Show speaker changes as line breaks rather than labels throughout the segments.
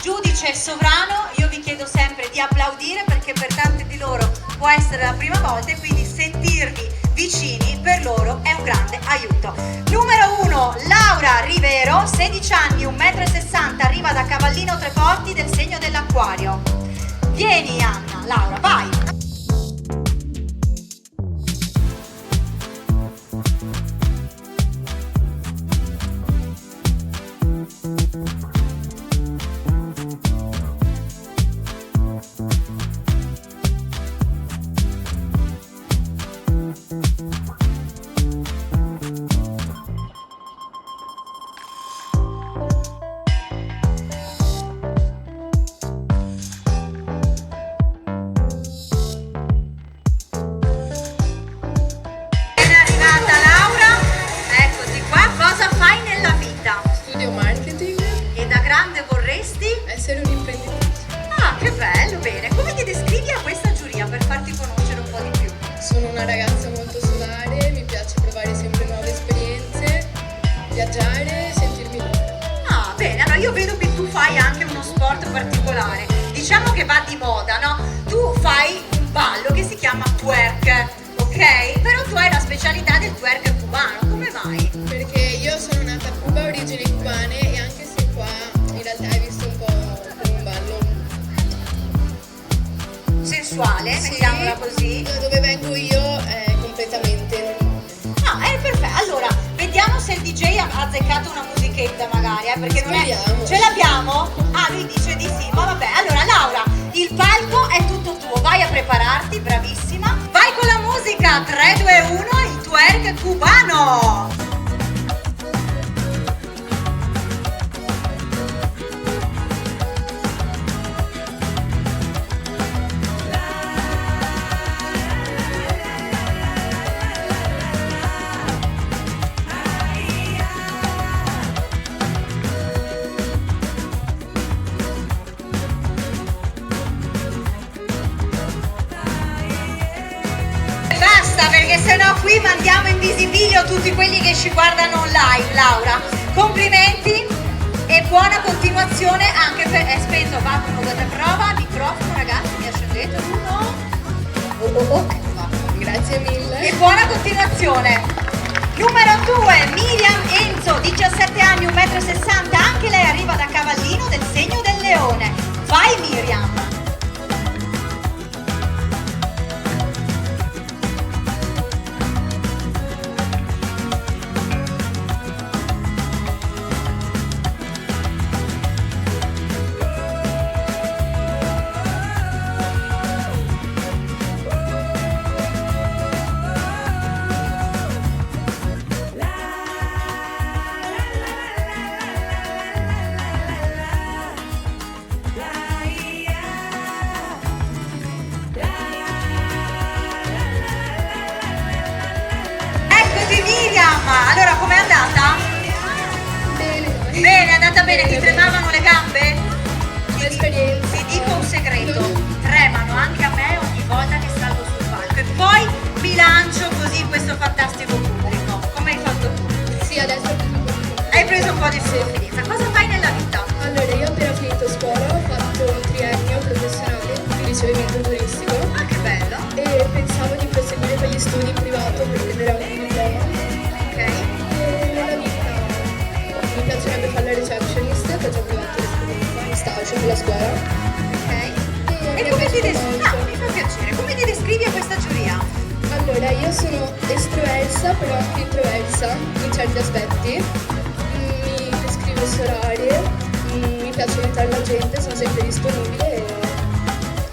giudice sovrano, io vi chiedo sempre di applaudire perché per tanti di loro può essere la prima volta e quindi sentirvi vicini per loro è un grande aiuto. Numero 1, Laura Rivero, 16 anni, 1,60 m, arriva da Cavallino Treporti del segno dell'Acquario. Vieni Anna, Laura, vai!
Essere un'imprenditrice.
Ah, che bello, bene. Come ti descrivi a questa giuria per farti conoscere un po' di più?
Sono una ragazza molto solare, mi piace provare sempre nuove esperienze, viaggiare e sentirmi libera.
Ah, bene, allora io vedo che tu fai anche uno sport particolare. Diciamo che va di moda, no? Tu fai un ballo che si chiama twerk, ok? Però tu hai la specialità del twerk cubano, come mai?
Perché io sono nata a Cuba, origini cubane, e anche se qua in realtà hai visto un po' come un ballo
sensuale,
sì,
mettiamola così.
Da dove vengo io è completamente normale.
Ah, è perfetto. Allora, vediamo se il DJ ha azzeccato una musichetta magari, perché non è... Ce l'abbiamo? Ah, lui dice di sì, ma vabbè. Allora, Laura, il palco è tutto tuo, vai a prepararti, bravissima. Vai con la musica, 3, 2, 1, il twerk cubano! Perché sennò qui mandiamo in visibilio tutti quelli che ci guardano online. Laura, complimenti e buona continuazione anche per... È spento, va, uno date prova, microfono ragazzi, mi accendete uno.
Grazie mille.
E buona continuazione. Numero 2, Miriam Enzo, 17 anni, 1,60 m, anche lei arriva da Cavallino del segno del Leone. Vai Miriam. Allora, com'è andata?
Bene.
Bene, è andata bene, ti tremavano le gambe?
Un'esperienza.
Ti dico un segreto, tremano anche a me ogni volta che salgo sul palco e poi mi lancio così in questo fantastico pubblico. Come hai fatto tu?
Sì, adesso ho preso un po' di confidenza.
Hai preso un po' di confidenza. Cosa fai nella vita?
Allora, io ho appena finito scuola, ho fatto un triennio professionale di ricevimento turistico.
Ah, che bello!
E pensavo di proseguire per gli studi in privato per prendere anche un diploma.
Ok.
E nella vita mi piacerebbe fare la receptionist, che ho già provato l'esperienza in stage con la scuola.
Ok. E come ti descrivi? Ah, mi fa piacere. Come ti descrivi a questa giuria?
Allora, io sono estroversa, però anche introversa in certi aspetti. Mi descrivo solare, mi piace aiutare la gente, sono sempre disponibile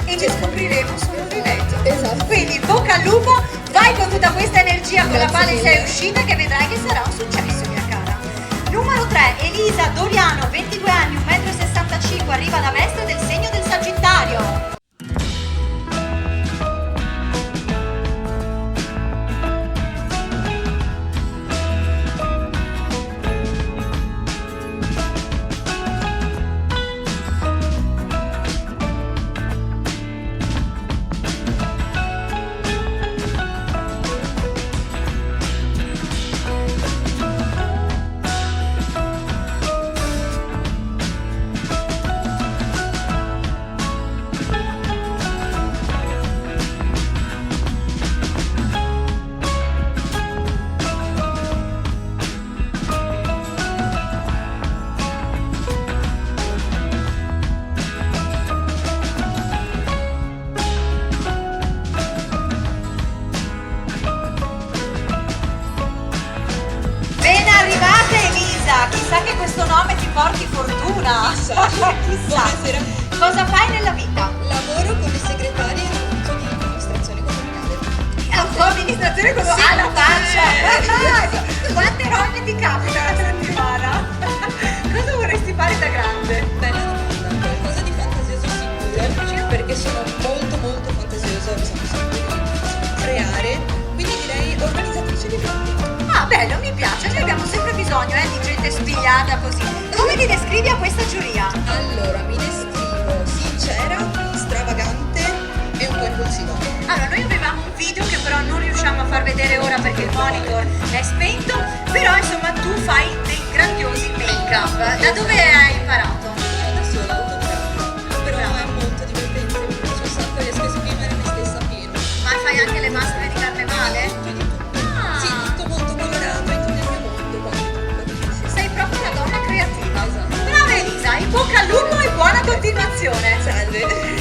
E ci scopriremo solo vivendo.
Esatto.
Quindi bocca al lupo, vai con tutta questa energia con la
Grazie
quale
mille.
sei uscita che vedrai che sarà un successo, mia cara. Numero 3, Elisa Doriano, 22 anni, 1,65 m, arriva da Mestre del segno del Sagittario.
Buonasera.
Cosa fai nella vita?
Lavoro come segretaria in un ufficio di amministrazione comunale.
Amministrazione come
Sì.
alla faccia! Quante robe ti capita la settimana? Cosa vorresti fare da grande?
Bella domanda. Qualcosa di fantasioso sicuro, perché sono molto molto fantasiosa, mi sa un sacco di creare, quindi direi organizzatrice di eventi.
Ah, bello, mi piace, noi abbiamo sempre bisogno di gente spigliata così. Come ti descrivi a questa giuria?
Allora, mi descrivo sincera, stravagante e un po' impulsiva.
Allora, noi avevamo un video che però non riusciamo a far vedere ora perché il monitor è spento, però insomma tu fai dei grandiosi make-up. Da dove hai imparato?
Da sola, autodidatta, però è molto divertente, mi piace un sacco, riesco a esprimere me stessa pieno.
Ma fai anche le maschere di carnevale? Ah.
Sì, tutto molto colorato, è tutto nel mio mondo quando
Sei proprio una donna creativa.
Esatto.
Brava Elisa, in bocca al lupo e buona continuazione.
Salve.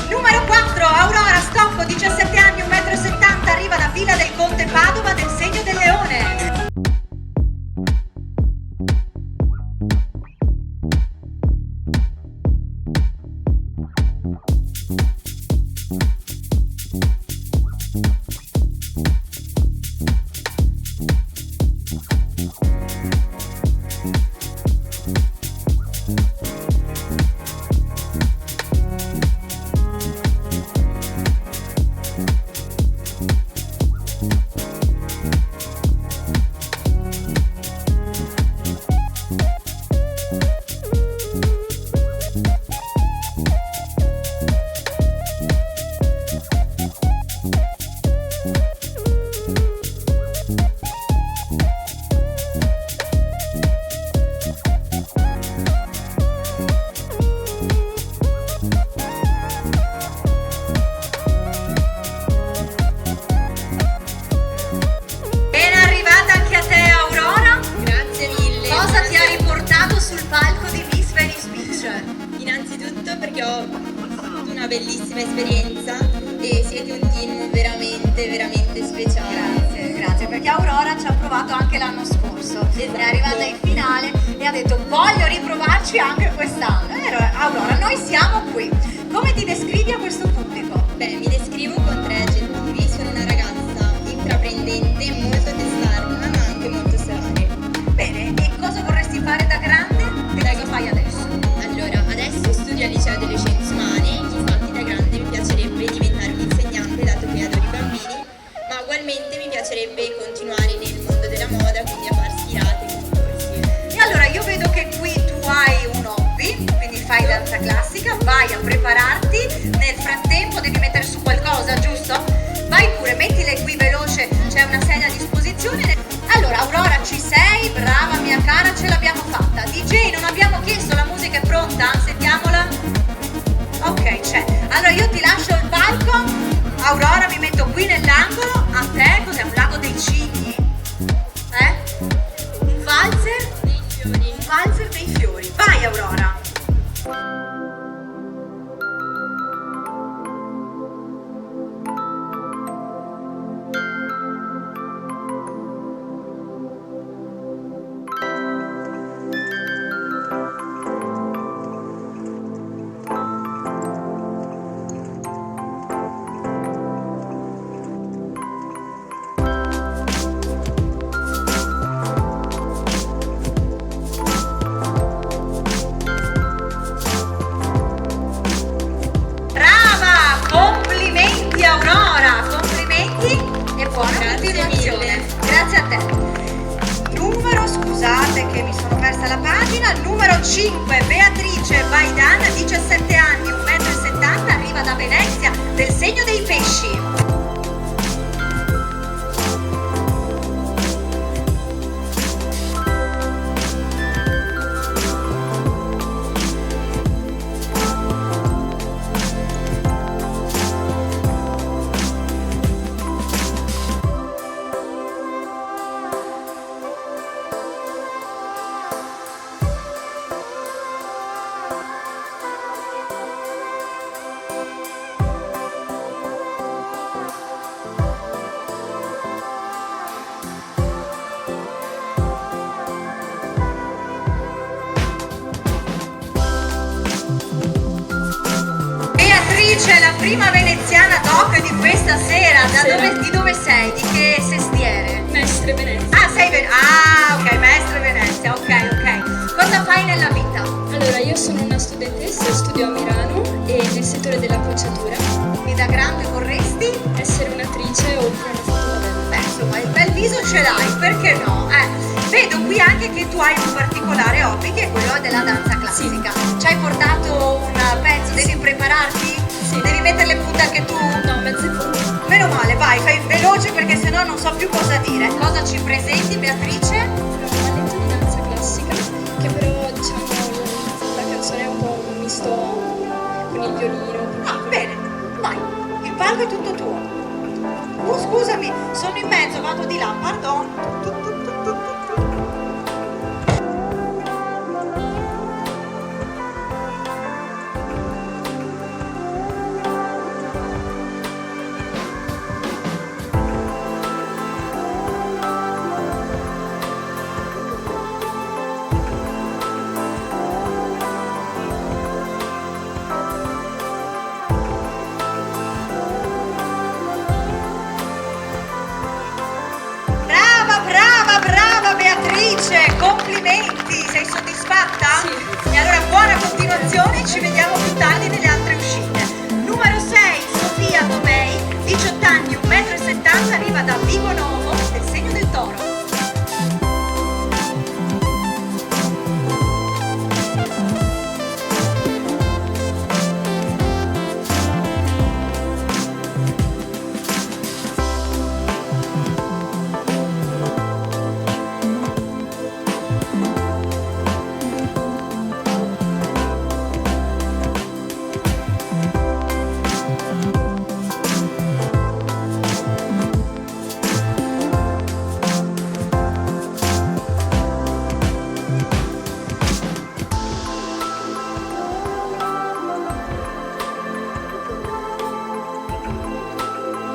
Numero 4, Aurora Stocco, 17 anni, 1,70 m, arriva da Villa del Conte Padova del segno del leone.
Perché ho una bellissima esperienza e siete un team veramente, veramente speciale.
Grazie, perché Aurora ci ha provato anche l'anno scorso, è arrivata in finale e ha detto voglio riprovarci anche quest'anno. E allora, Aurora, noi siamo qui. Come ti descrivi a questo pubblico?
Beh, mi descrivo con 3 aggettivi, sono una ragazza intraprendente, molto testarda ma anche molto solare.
Bene, e cosa vorresti fare da grande e cosa fai adesso?
Allora, adesso studio al liceo delle scienze umane, infatti da grande mi piacerebbe diventare un insegnante dato che adoro i bambini, ma ugualmente mi piacerebbe continuare nel mondo della moda, quindi a far stirate e concorsi.
E allora io vedo che qui tu hai un hobby, quindi fai danza classica, vai a prepararti, nel frattempo devi mettere su qualcosa, giusto? Vai pure, mettile qui veloce, c'è una sedia a disposizione. Allora Aurora, ci sei? Brava mia cara, ce l'abbiamo fatta. DJ, non abbiamo chiesto, la musica è pronta? Sentiamola? Ok, c'è. Allora io ti lascio il palco. Aurora, mi metto qui nell'angolo. A te, cos'è? Un lago dei cigni? Un valzer?
Dei fiori.
Un valzer dei fiori. Vai Aurora. prima veneziana doc di questa sera.
Sera.
Di dove sei? Di che sestiere?
Mestre Venezia.
Ah, ok, maestra Venezia, ok. Cosa fai nella vita?
Allora, io sono una studentessa, studio a Milano e nel settore dell'acconciatura.
E da grande vorresti?
Essere un'attrice oppure una fotomodella.
Beh, insomma, il bel viso ce l'hai, perché no? Vedo qui anche che tu hai un particolare hobby, che è quello della danza classica. Ci hai portato un pezzo, devi prepararti?
Sì.
Devi mettere le punte anche tu?
No, mezze punte.
Meno male, vai, fai veloce perché sennò non so più cosa dire. Cosa ci presenti, Beatrice?
Un balletto di danza classica, che però diciamo la canzone è un po' un misto con il violino.
Ah, bene, vai, il palco è tutto tuo. Scusami, sono in mezzo, vado di là, pardon. Brava Beatrice, complimenti, sei soddisfatta?
Sì.
E allora buona continuazione, ci vediamo più tardi nelle altre uscite. Numero 6, Sofia Tomei, 18 anni, 1,70 m, arriva da Vigo Novo, del segno del Toro.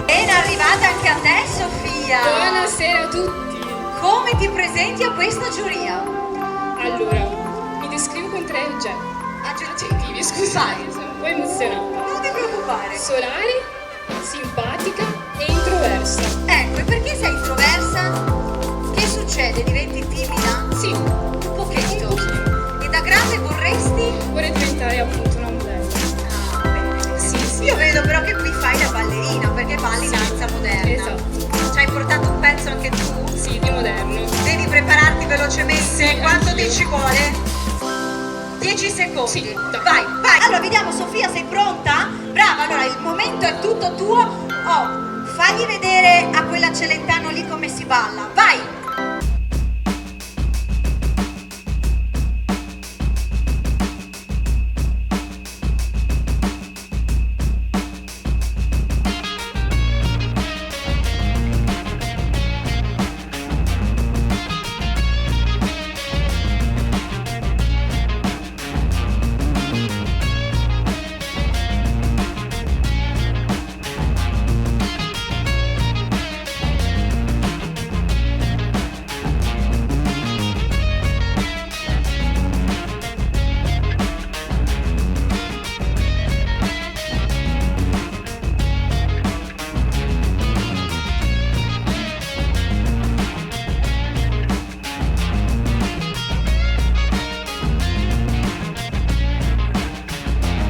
Ben arrivata anche a te, Sofia.
Buonasera a tutti.
Come ti presenti a questa giuria?
Allora, mi descrivo con 3 aggettivi, scusate,
Vai.
sono un po' emozionata.
Non ti preoccupare.
Solare, simpatica e introversa.
Ecco, e perché sei introversa? Che succede? Diventi timida?
Sì,
Un pochetto. E da grande vorresti?
vorrei diventare appunto una modella.
Ah, bene.
Sì.
Io vedo però che qui fai la ballerina, perché balli danza moderna.
Esatto.
Ci hai portato un pezzo anche tu?
Sì, di moderno.
Devi prepararti velocemente.
Sì,
Quanto
anch'io.
ti ci vuole? 10 secondi.
Sì, dai.
Vai. Allora, vediamo, Sofia, sei pronta? Brava, allora il momento è tutto tuo. Oh, fagli vedere a quella Celentano lì come si balla. Vai!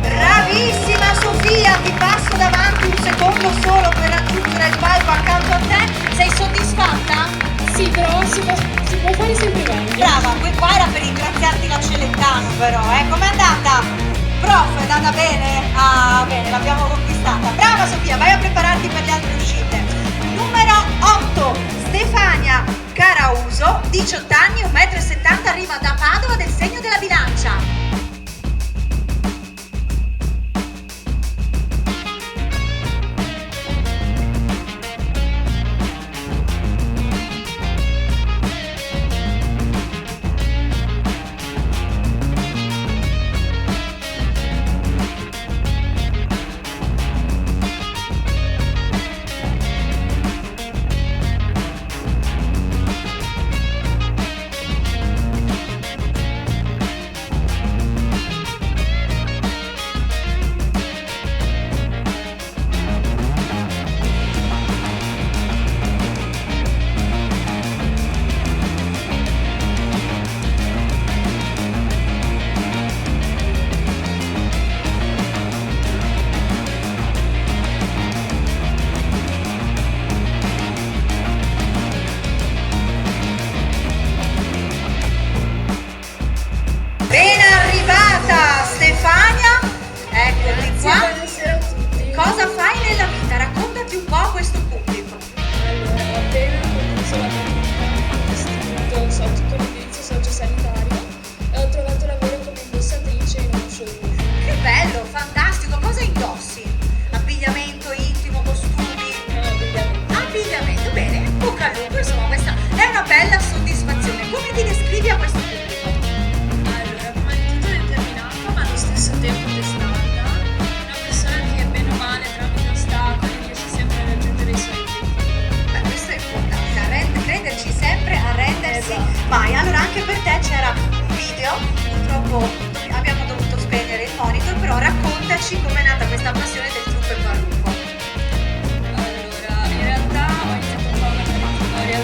Bravissima Sofia, ti passo davanti un secondo solo per raggiungere il palco accanto a te. Sei soddisfatta?
Sì, però si può fare sempre meglio.
Brava, qua era per ringraziarti la Celentano però, com'è andata? Prof, è andata bene? Ah, bene, l'abbiamo conquistata. Brava Sofia, vai a prepararti per le altre uscite. Numero 8, Stefania Carauso, 18 anni, 1,70 m, arriva da Padova, del segno della bilancia.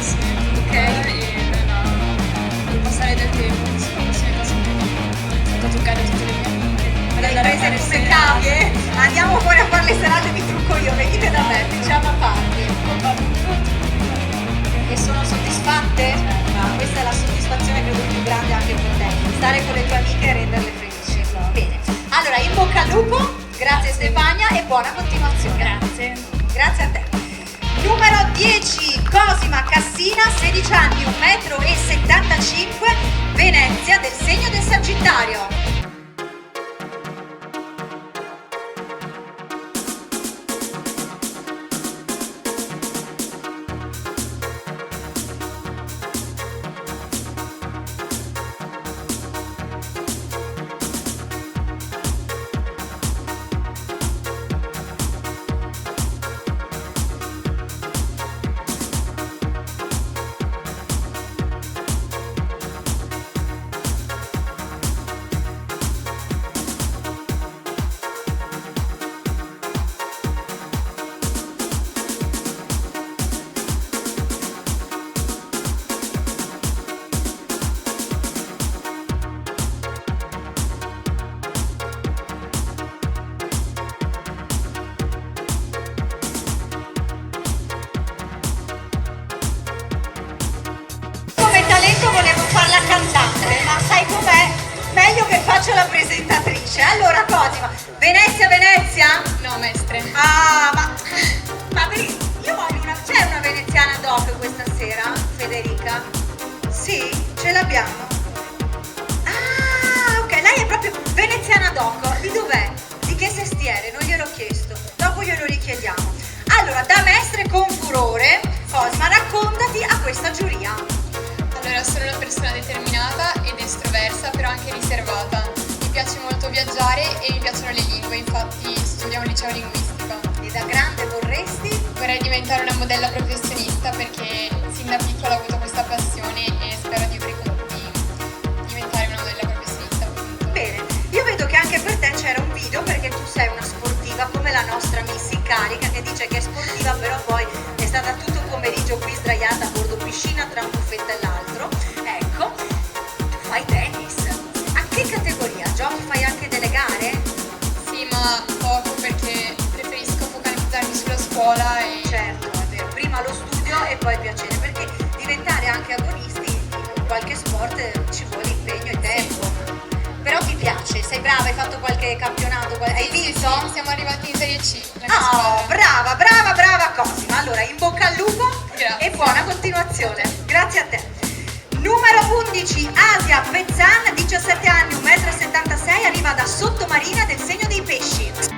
sì, tutto e per passare del tempo, insomma, sì, ho toccare tutte le mie amiche.
Le hai prese come cavie? Andiamo fuori a fare le serate di trucco io, venite da me, diciamo a parte. E sono soddisfatte? Ma questa è la soddisfazione credo più grande anche per te, stare con le tue amiche e renderle felici. Bene, allora in bocca al lupo, grazie Stefania e buona continuazione.
Grazie.
Grazie a te. Numero 10, Cosima Cassina, 16 anni, 1,75 m, Venezia, del segno del Sagittario. Volevo farla cantante, ma sai com'è? Meglio che faccio la presentatrice. Allora Cosima, Venezia?
No, maestre.
Ah, io voglio c'è una veneziana doc questa sera, Federica? Sì, ce l'abbiamo. Ah, ok, lei è proprio veneziana doc. Di dov'è? Di che sestiere? Non gliel'ho chiesto. Dopo glielo richiediamo. Allora, da maestre con furore, Cosima, raccontati a questa giuria.
Allora, sono una persona determinata ed estroversa, però anche riservata. Mi piace molto viaggiare e mi piacciono le lingue, infatti studio a un liceo linguistico.
E da grande vorresti?
Vorrei diventare una modella professionista perché sin da piccola ho avuto questa passione e spero di diventare una modella professionista, appunto.
Bene, io vedo che anche per te c'era un video perché tu sei una sportiva come la nostra Miss in carica che dice che è sportiva, però poi è stata tutto il pomeriggio qui sdraiata a bordo piscina tra un buffetto e l'altro. Ecco, tu fai tennis. A che categoria? Giochi? Fai anche delle gare?
Sì, ma poco perché preferisco focalizzarmi sulla scuola e...
Certo, è vero. Prima lo studio e poi il piacere, perché diventare anche agonisti in qualche sport ci vuole impegno e tempo. Però ti piace, sei brava, hai fatto qualche campionato, hai vinto?
Sì, siamo arrivati in Serie C.
Oh, brava Cosima. Allora, in bocca al lupo.
Grazie.
E buona continuazione. Grazie a te. Numero 11, Asia Pezzan, 17 anni, 1,76 m, arriva da Sottomarina del segno dei pesci.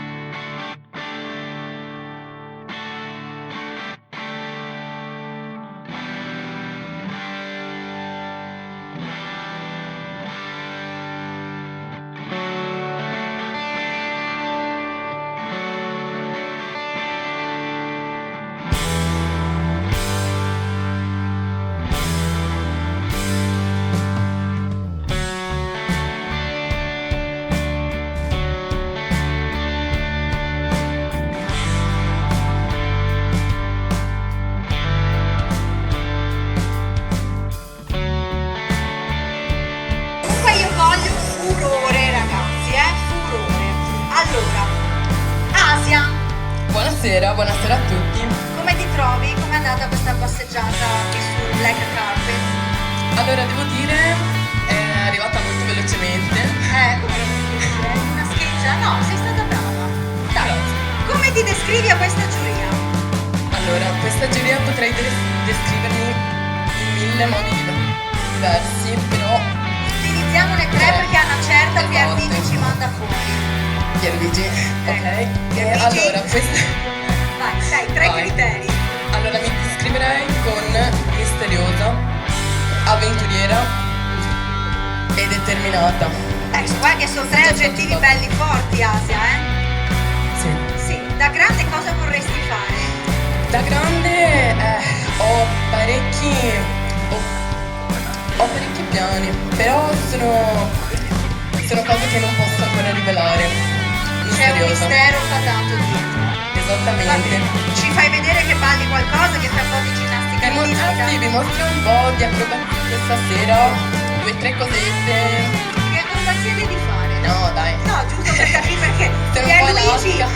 Buonasera a tutti.
Come ti trovi? Com'è andata questa passeggiata qui sul black carpet?
Allora, devo dire, è arrivata molto velocemente.
Una scheggia? No, sei stata brava. Dai, come ti descrivi a questa giuria?
Allora, questa giuria potrei descrivermi in 1000 modi diversi, però...
Iniziamone 3 perché a una certa Pierluigi ci manda fuori.
Pierluigi, ok.
Pierluigi.
Allora, questa...
Vai, dai, 3 criteri.
Allora, mi descriverei con misteriosa, avventuriera e determinata.
Guarda che sono 3 aggettivi belli forti, Asia,
Sì.
Sì, da grande cosa vorresti fare?
Da grande ho parecchi piani, però sono cose che non posso ancora rivelare.
C'è un
Misteriosa.
mistero fa tanto dietro.
Esattamente.
Ci fai vedere che balli qualcosa, che fai un po' di ginnastica ritmica?
Sì, vi mostri un po' di acrobazie questa sera, 2 o 3 cosette.
Che acrobazie devi fare?
No, dai.
No, giusto per capire perché
Sei un po'
Luigi,
logica.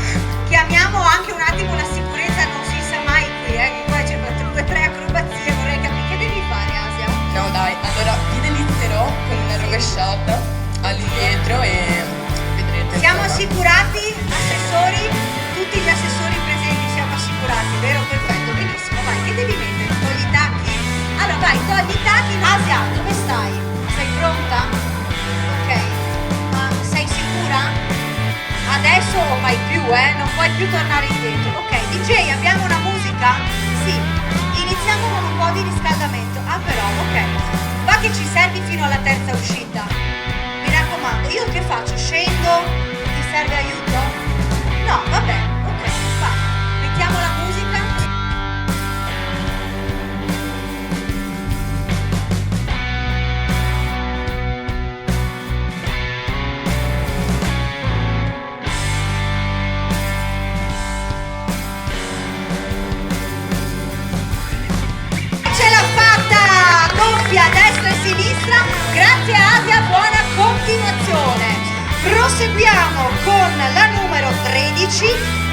chiamiamo anche un attimo la sicurezza, non si sa mai qui, che qua c'è 2 o 3 acrobazie, vorrei capire che devi fare, Asia.
No, dai. Allora vi delizierò con una rovesciata all'indietro e vedrete.
Siamo
insomma.
assicurati, assessori, tutti gli assessori presenti siamo assicurati, vero? Perfetto, benissimo, vai, che devi mettere? Togli i tacchi? Allora vai, togli i tacchi. Asia, dove stai? Sei pronta? Ok, ma sei sicura? Adesso non vai più, non puoi più tornare indietro. Ok, DJ, abbiamo una musica? Sì, iniziamo con un po' di riscaldamento. Ah però, ok, va che ci servi fino alla terza uscita. Mi raccomando, io che faccio? Scendo? Ti serve aiuto? No, vabbè, ok, vai. Mettiamo la musica. Ce l'ha fatta! Doppia destra e sinistra. Grazie Asia, buona continuazione. Proseguiamo con la numero 13,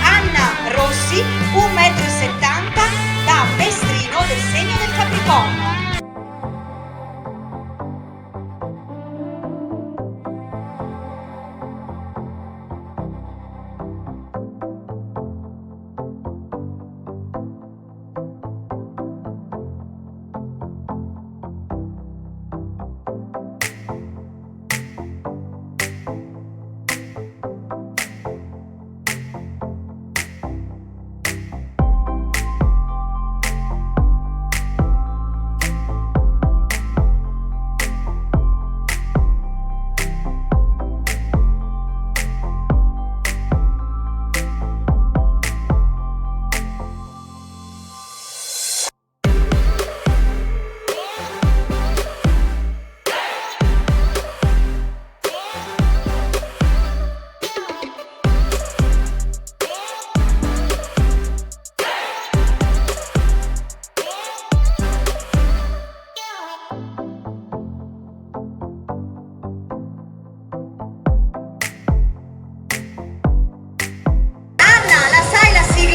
Anna Rossi, 1,70 m, da Mestrino del segno del Capricorno.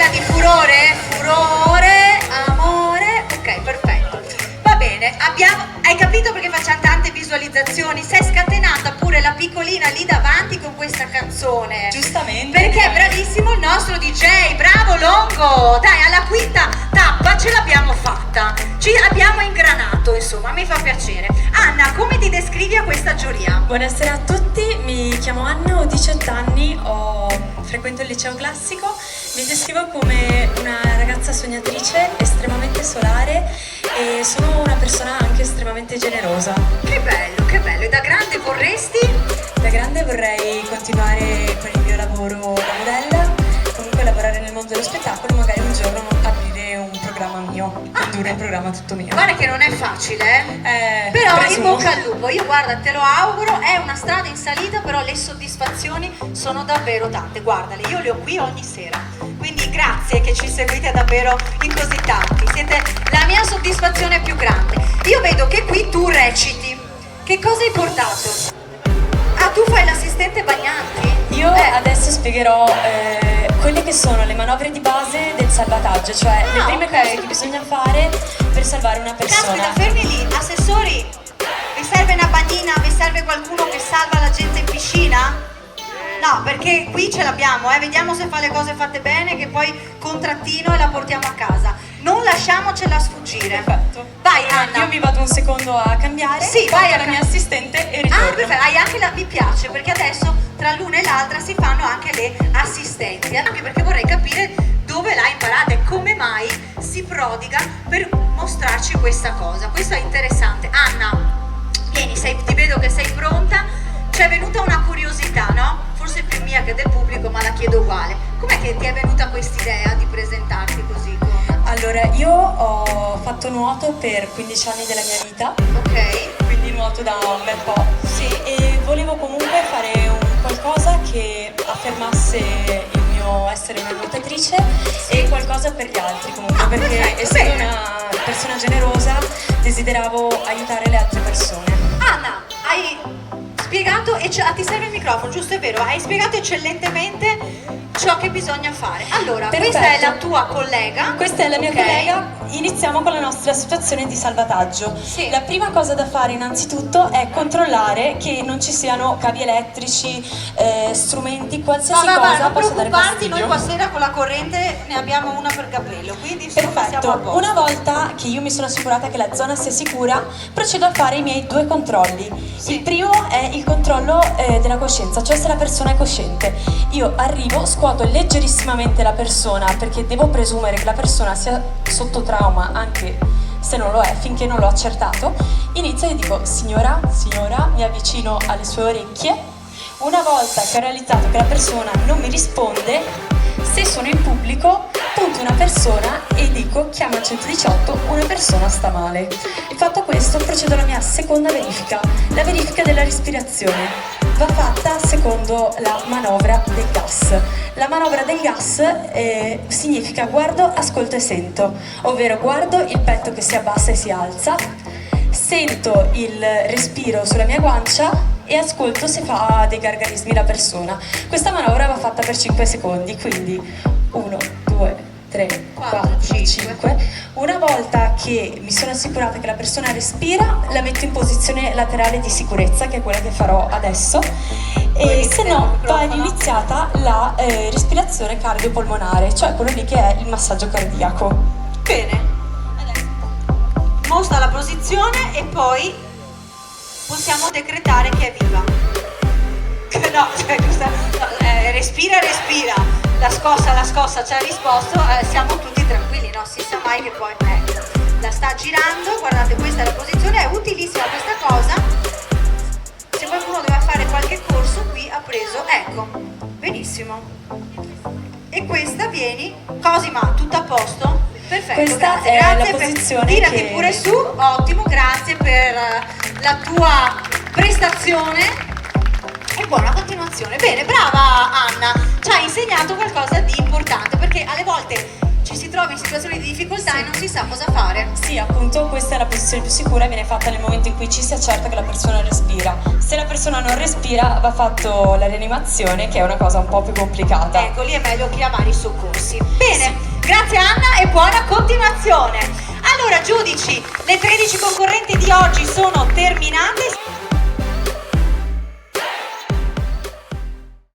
Di furore? Furore, amore. Ok, perfetto. Va bene, hai capito perché facciamo tante visualizzazioni? Sei scatenata pure la piccolina lì davanti con questa canzone.
Giustamente.
Perché è bravissimo il nostro DJ, bravo Longo. Dai, alla quinta tappa ce l'abbiamo fatta. Ci abbiamo ingranato, insomma, mi fa piacere. Anna, come ti descrivi a questa giuria?
Buonasera a tutti, mi chiamo Anna, ho 18 anni, frequento il liceo classico. Mi descrivo come una ragazza sognatrice, estremamente solare e sono una persona anche estremamente generosa.
Che bello, che bello. E da grande vorresti?
Da grande vorrei continuare con il mio lavoro da modella, comunque lavorare nel mondo dello spettacolo, magari un giorno aprire un programma mio, condurre un programma tutto mio.
Guarda che non è facile, però in
presumo.
bocca al lupo, io guarda, te lo auguro, è una strada in salita, però le soddisfazioni sono davvero tante, guardale, io le ho qui ogni sera, quindi grazie che ci seguite davvero in così tanti, siete la mia soddisfazione più grande. Io vedo che qui tu reciti, che cosa hai portato? Ah, tu fai l'assistente Bagnanti?
Io adesso spiegherò quelle che sono le manovre di base del salvataggio, cioè le prime
ok.
cose che bisogna fare per salvare una persona.
Caspita, fermi lì, assessori, vi serve una bagnina, vi serve qualcuno che salva la gente in piscina? No, perché qui ce l'abbiamo, vediamo se fa le cose fatte bene, che poi contrattino e la portiamo a casa. Non lasciamocela sfuggire.
Perfetto.
Vai Anna.
Io mi vado un secondo a cambiare,
Sì, vai
alla mia assistente e ritorno.
Ah, perfetto, hai anche mi piace, perché adesso tra l'una e l'altra si fanno anche le assistenti, anche perché vorrei capire dove l'hai imparata e come mai si prodiga per mostrarci questa cosa. Questo è interessante. Anna, vieni, ti vedo che sei pronta. Ci è venuta una curiosità, no? Forse più mia che del pubblico, ma la chiedo uguale. Com'è che ti è venuta quest'idea di presentarti così con...
Allora, io ho fatto nuoto per 15 anni della mia vita,
Ok.
quindi nuoto da un bel po'.
Sì.
E volevo comunque fare un qualcosa che affermasse il mio essere una nuotatrice e qualcosa per gli altri comunque,
Ah,
perché
perfetto,
essendo
bene.
una persona generosa desideravo aiutare le altre persone.
Anna, hai spiegato, ti serve il microfono, giusto? È vero, hai spiegato eccellentemente ciò che bisogna fare. Allora, questa è la tua collega.
Questa è la mia
ok?
collega. Iniziamo con la nostra situazione di salvataggio.
Sì.
La prima cosa da fare innanzitutto è controllare che non ci siano cavi elettrici, strumenti, qualsiasi
No,
cosa
non
possa dare
preoccuparti,
fastidio.
noi qua sera con la corrente ne abbiamo una per capello, quindi insomma, siamo a
Perfetto,
posto.
una volta che io mi sono assicurata che la zona sia sicura, procedo a fare i miei 2 controlli.
Sì.
Il primo è il controllo della coscienza, cioè se la persona è cosciente. Io arrivo, scuoto leggerissimamente la persona perché devo presumere che la persona sia sotto trauma anche se non lo è, finché non l'ho accertato. Inizio e dico: signora, mi avvicino alle sue orecchie. Una volta che ho realizzato che la persona non mi risponde, se sono in pubblico, punto una persona e dico: chiama il 118, una persona sta male. Fatto questo, procedo alla mia seconda verifica, la verifica della respirazione. Va fatta secondo la manovra del gas. La manovra del gas significa guardo, ascolto e sento, ovvero guardo il petto che si abbassa e si alza, sento il respiro sulla mia guancia e ascolto se fa dei gargarismi la persona. Questa manovra va fatta per 5 secondi, quindi 1, 2, 3, 4, 5. Una volta che mi sono assicurata che la persona respira, la metto in posizione laterale di sicurezza, che è quella che farò adesso, e se no va iniziata la respirazione cardiopolmonare, cioè quello lì che è il massaggio cardiaco.
Bene, mostra la posizione e poi possiamo decretare che è viva. No, cioè, giusto, no, respira, la scossa ci ha risposto, siamo tutti tranquilli, non si sa mai che poi la sta girando. Guardate, questa è la posizione, è utilissima questa cosa. Se qualcuno doveva fare qualche corso qui ha preso, ecco, benissimo. E questa, vieni, Cosima, tutto a posto? Perfetto,
Questa
grazie,
è
grazie
la
per,
posizione
tirati
che-
pure su, ottimo, grazie per la tua prestazione e buona continuazione. Bene, brava Anna, ci hai insegnato qualcosa di importante, perché alle volte ci si trova in situazioni di difficoltà e non si sa cosa fare.
Sì, appunto, questa è la posizione più sicura e viene fatta nel momento in cui ci si accerta che la persona respira. Se la persona non respira, va fatto la rianimazione, che è una cosa un po' più complicata.
Ecco, lì è meglio chiamare i soccorsi. Bene, grazie Anna e buona continuazione. Allora, giudici, le 13 concorrenti di oggi sono terminate.